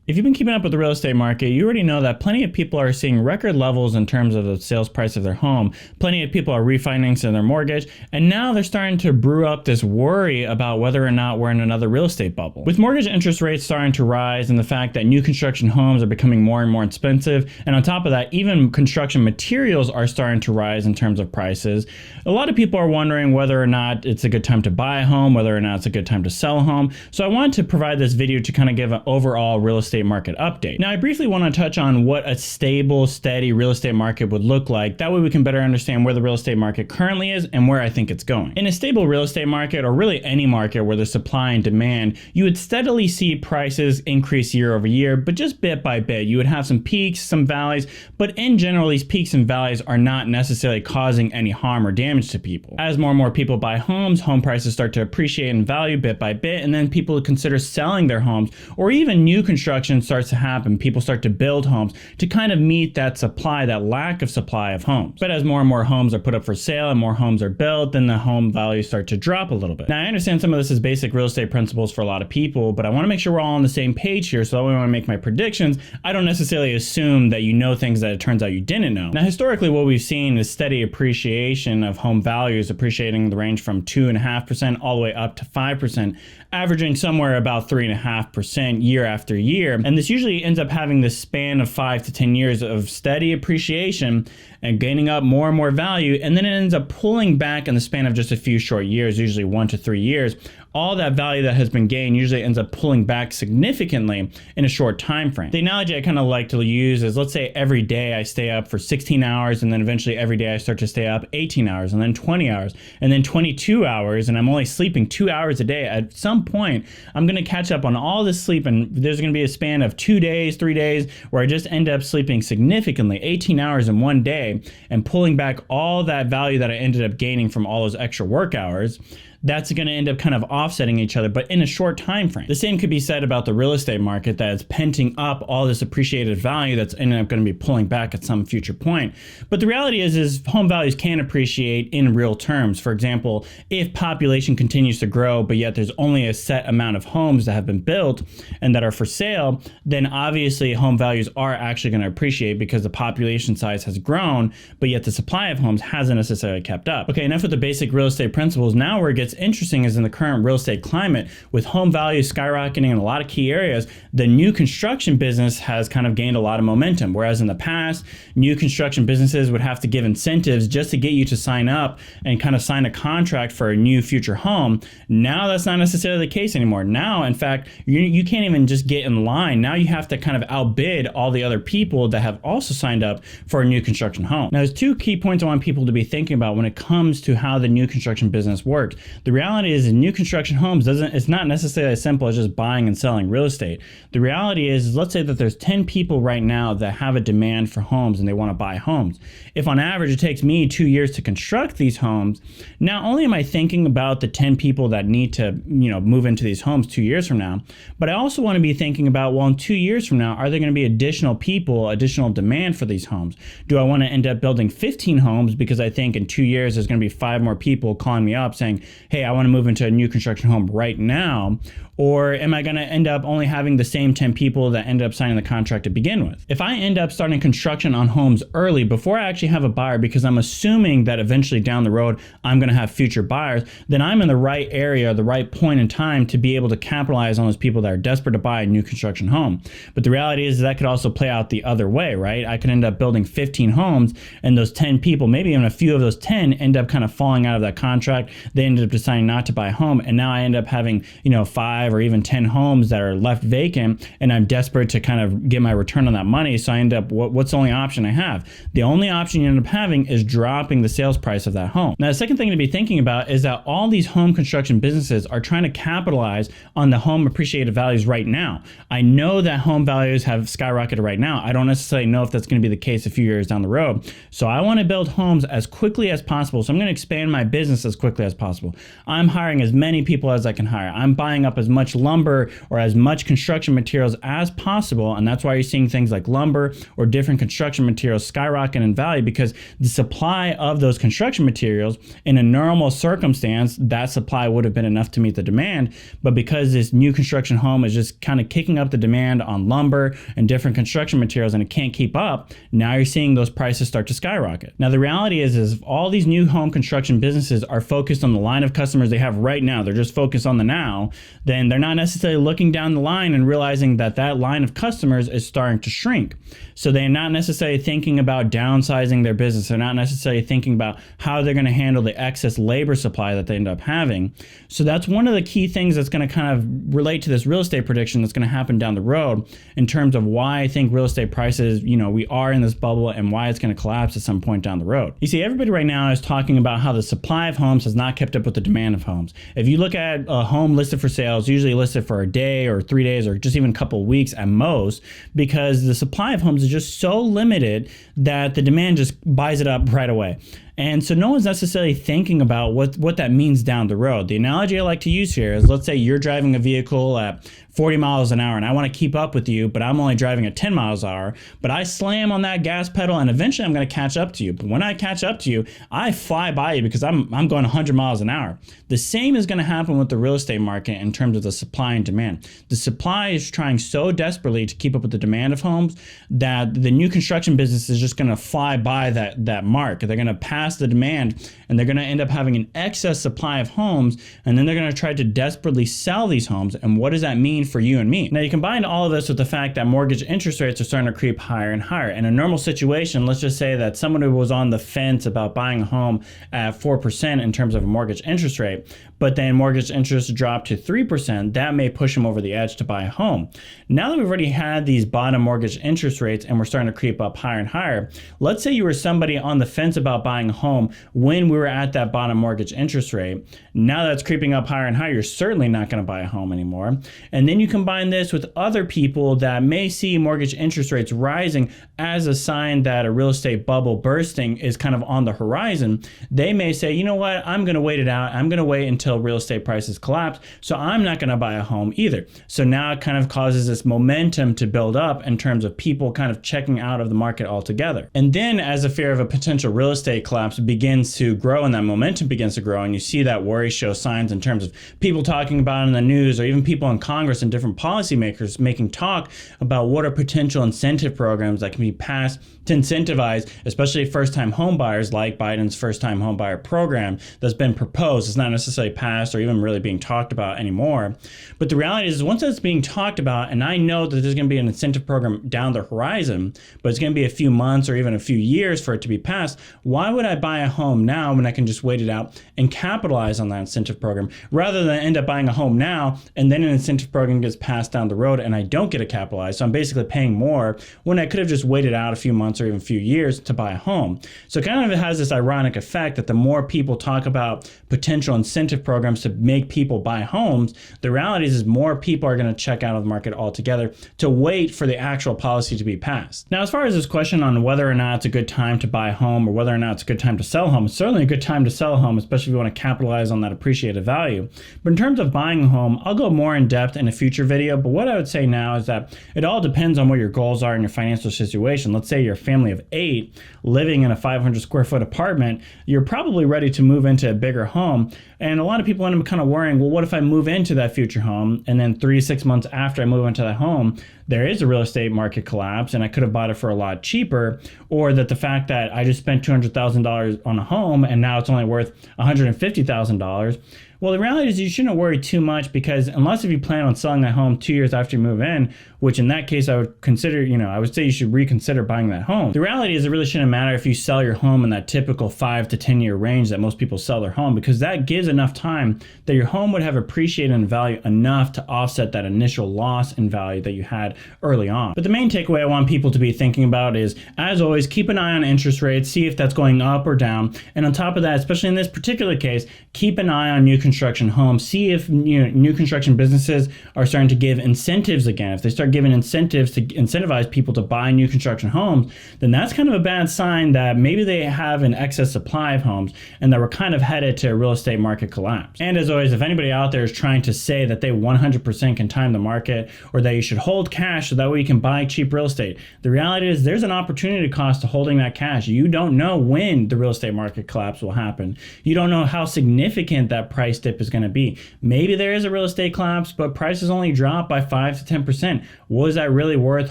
If you've been keeping up with the real estate market, you already know that plenty of people are seeing record levels in terms of the sales price of their home. Plenty of people are refinancing their mortgage, and now they're starting to brew up this worry about whether or not we're in another real estate bubble. With mortgage interest rates starting to rise and the fact that new construction homes are becoming more and more expensive, and on top of that, even construction materials are starting to rise in terms of prices, a lot of people are wondering whether or not it's a good time to buy a home, whether or not it's a good time to sell a home. So I wanted to provide this video to kind of give an overall real estate market update. Now, I briefly want to touch on what a stable, steady real estate market would look like. That way we can better understand where the real estate market currently is and where I think it's going. In a stable real estate market, or really any market where there's supply and demand, you would steadily see prices increase year over year, but just bit by bit. You would have some peaks, some valleys, but in general, these peaks and valleys are not necessarily causing any harm or damage to people. As more and more people buy homes, home prices start to appreciate in value bit by bit, and then people consider selling their homes, or even new construction starts to happen. People start to build homes to kind of meet that supply, that lack of supply of homes. But as more and more homes are put up for sale and more homes are built, then the home values start to drop a little bit. Now, I understand some of this is basic real estate principles for a lot of people, but I want to make sure we're all on the same page here, so that when I make my predictions, I don't necessarily assume that you know things that it turns out you didn't know. Now, historically, what we've seen is steady appreciation of home values, appreciating the range from 2.5% all the way up to 5%, averaging somewhere about 3.5% year after year. And this usually ends up having this span of 5 to 10 years of steady appreciation and gaining up more and more value, and then it ends up pulling back in the span of just a few short years, usually 1 to 3 years. All that value that has been gained usually ends up pulling back significantly in a short time frame. The analogy I kind of like to use is, let's say every day I stay up for 16 hours, and then eventually every day I start to stay up 18 hours, and then 20 hours, and then 22 hours, and I'm only sleeping 2 hours a day. At some point, I'm going to catch up on all this sleep, and there's going to be a span of 2 days, 3 days, where I just end up sleeping significantly, 18 hours in one day, and pulling back all that value that I ended up gaining from all those extra work hours. That's going to end up kind of offsetting each other, but in a short time frame. The same could be said about the real estate market, that it's penting up all this appreciated value that's ended up going to be pulling back at some future point. But the reality is home values can appreciate in real terms. For example, if population continues to grow, but yet there's only a set amount of homes that have been built and that are for sale, then obviously home values are actually going to appreciate because the population size has grown, but yet the supply of homes hasn't necessarily kept up. Okay, enough with the basic real estate principles. Now where it gets interesting is in the current real estate climate, with home values skyrocketing in a lot of key areas, the new construction business has kind of gained a lot of momentum. Whereas in the past, new construction businesses would have to give incentives just to get you to sign up and kind of sign a contract for a new future home. Now that's not necessarily the case anymore. Now, in fact, you can't even just get in line. Now you have to kind of outbid all the other people that have also signed up for a new construction home. Now, there's two key points I want people to be thinking about when it comes to how the new construction business works. The reality is new construction homes it's not necessarily as simple as just buying and selling real estate. The reality is let's say that there's 10 people right now that have a demand for homes and they want to buy homes. If on average it takes me 2 years to construct these homes, not only am I thinking about the 10 people that need to, move into these homes 2 years from now, but I also want to be thinking about, well, in 2 years from now, are there going to be additional people, additional demand for these homes? Do I want to end up building 15 homes because I think in 2 years there's going to be 5 more people calling me up saying, hey, I want to move into a new construction home right now? Or am I going to end up only having the same 10 people that ended up signing the contract to begin with? If I end up starting construction on homes early before I actually have a buyer, because I'm assuming that eventually down the road I'm going to have future buyers, then I'm in the right area, the right point in time to be able to capitalize on those people that are desperate to buy a new construction home. But the reality is that could also play out the other way, right? I could end up building 15 homes and those 10 people, maybe even a few of those 10 end up kind of falling out of that contract. They ended up deciding not to buy a home, and now I end up having 5 or even 10 homes that are left vacant, and I'm desperate to kind of get my return on that money. So I end up, what's the only option I have? The only option you end up having is dropping the sales price of that home. Now, the second thing to be thinking about is that all these home construction businesses are trying to capitalize on the home appreciated values right now. I know that home values have skyrocketed right now. I don't necessarily know if that's going to be the case a few years down the road. So I want to build homes as quickly as possible. So I'm going to expand my business as quickly as possible. I'm hiring as many people as I can hire. I'm buying up as much lumber or as much construction materials as possible. And that's why you're seeing things like lumber or different construction materials skyrocket in value, because the supply of those construction materials in a normal circumstance, that supply would have been enough to meet the demand. But because this new construction home is just kind of kicking up the demand on lumber and different construction materials and it can't keep up, now you're seeing those prices start to skyrocket. Now, the reality is if all these new home construction businesses are focused on the line of customers they have right now, they're just focused on the now, then they're not necessarily looking down the line and realizing that that line of customers is starting to shrink. So they're not necessarily thinking about downsizing their business. They're not necessarily thinking about how they're going to handle the excess labor supply that they end up having. So that's one of the key things that's going to kind of relate to this real estate prediction that's going to happen down the road in terms of why I think real estate prices, we are in this bubble and why it's going to collapse at some point down the road. You see, everybody right now is talking about how the supply of homes has not kept up with the demand of homes. If you look at a home listed for sale, it's usually listed for a day or 3 days or just even a couple of weeks at most, because the supply of homes is just so limited that the demand just buys it up right away. And so no one's necessarily thinking about what that means down the road. The analogy I like to use here is, let's say you're driving a vehicle at 40 miles an hour and I want to keep up with you, but I'm only driving at 10 miles an hour, but I slam on that gas pedal and eventually I'm going to catch up to you. But when I catch up to you, I fly by you because I'm going 100 miles an hour. The same is going to happen with the real estate market in terms of the supply and demand. The supply is trying so desperately to keep up with the demand of homes that the new construction business is just going to fly by that mark. They're going to pass the demand and they're going to end up having an excess supply of homes, and then they're going to try to desperately sell these homes. And what does that mean for you and me? Now, you combine all of this with the fact that mortgage interest rates are starting to creep higher and higher. In a normal situation, let's just say that someone who was on the fence about buying a home at 4% in terms of a mortgage interest rate, but then mortgage interest dropped to 3%, that may push them over the edge to buy a home. Now that we've already had these bottom mortgage interest rates and we're starting to creep up higher and higher, let's say you were somebody on the fence about buying a home when we were at that bottom mortgage interest rate. Now that's creeping up higher and higher, you're certainly not going to buy a home anymore. And then you combine this with other people that may see mortgage interest rates rising as a sign that a real estate bubble bursting is kind of on the horizon. They may say, you know what, I'm going to wait it out. I'm going to wait until real estate prices collapse, so I'm not going to buy a home either. So now it kind of causes this momentum to build up in terms of people kind of checking out of the market altogether. And then as the fear of a potential real estate collapse begins to grow and that momentum begins to grow, and you see that worry show signs in terms of people talking about it in the news, or even people in Congress and different policymakers making talk about what are potential incentive programs that can be passed to incentivize especially first-time home buyers, like Biden's first-time home buyer program that's been proposed. It's not necessarily passed or even really being talked about anymore. But the reality is, once that's being talked about, and I know that there's going to be an incentive program down the horizon, but it's going to be a few months or even a few years for it to be passed, why would I buy a home now when I can just wait it out and capitalize on that incentive program, rather than end up buying a home now and then an incentive program gets passed down the road and I don't get to capitalize? So I'm basically paying more when I could have just waited out a few months or even a few years to buy a home. So it kind of has this ironic effect that the more people talk about potential incentive programs to make people buy homes, the reality is more people are going to check out of the market altogether to wait for the actual policy to be passed. Now, as far as this question on whether or not it's a good time to buy a home or whether or not it's a good time to sell a home, it's certainly a good time to sell a home, especially if you want to capitalize on that appreciated value. But in terms of buying a home, I'll go more in depth in a future video. But what I would say now is that it all depends on what your goals are in your financial situation. Let's say you're a family of 8 living in a 500 square foot apartment. You're probably ready to move into a bigger home. And a lot of people end up kind of worrying, well, what if I move into that future home and then 3 to 6 months after I move into that home, there is a real estate market collapse and I could have bought it for a lot cheaper, or that the fact that I just spent $200,000 on a home and now it's only worth $150,000. Well, the reality is you shouldn't worry too much, because unless if you plan on selling that home 2 years after you move in, which in that case I would consider, I would say you should reconsider buying that home. The reality is it really shouldn't matter if you sell your home in that typical 5 to 10 year range that most people sell their home, because that gives enough time that your home would have appreciated in value enough to offset that initial loss in value that you had early on. But the main takeaway I want people to be thinking about is, as always, keep an eye on interest rates, see if that's going up or down. And on top of that, especially in this particular case, keep an eye on new construction construction homes, see if new construction businesses are starting to give incentives again. If they start giving incentives to incentivize people to buy new construction homes, then that's kind of a bad sign that maybe they have an excess supply of homes and that we're kind of headed to a real estate market collapse. And as always, if anybody out there is trying to say that they 100% can time the market or that you should hold cash so that way you can buy cheap real estate, the reality is there's an opportunity cost to holding that cash. You don't know when the real estate market collapse will happen. You don't know how significant that price dip is going to be. Maybe there is a real estate collapse, but prices only drop by 5 to 10%. Was that really worth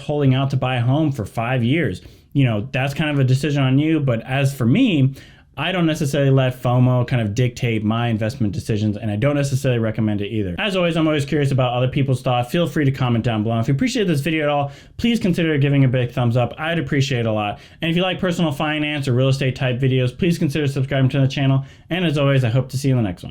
holding out to buy a home for 5 years? That's kind of a decision on you. But as for me, I don't necessarily let FOMO kind of dictate my investment decisions, and I don't necessarily recommend it either. As always, I'm always curious about other people's thoughts. Feel free to comment down below. If you appreciate this video at all, please consider giving a big thumbs up. I'd appreciate it a lot. And if you like personal finance or real estate type videos, please consider subscribing to the channel. And as always, I hope to see you in the next one.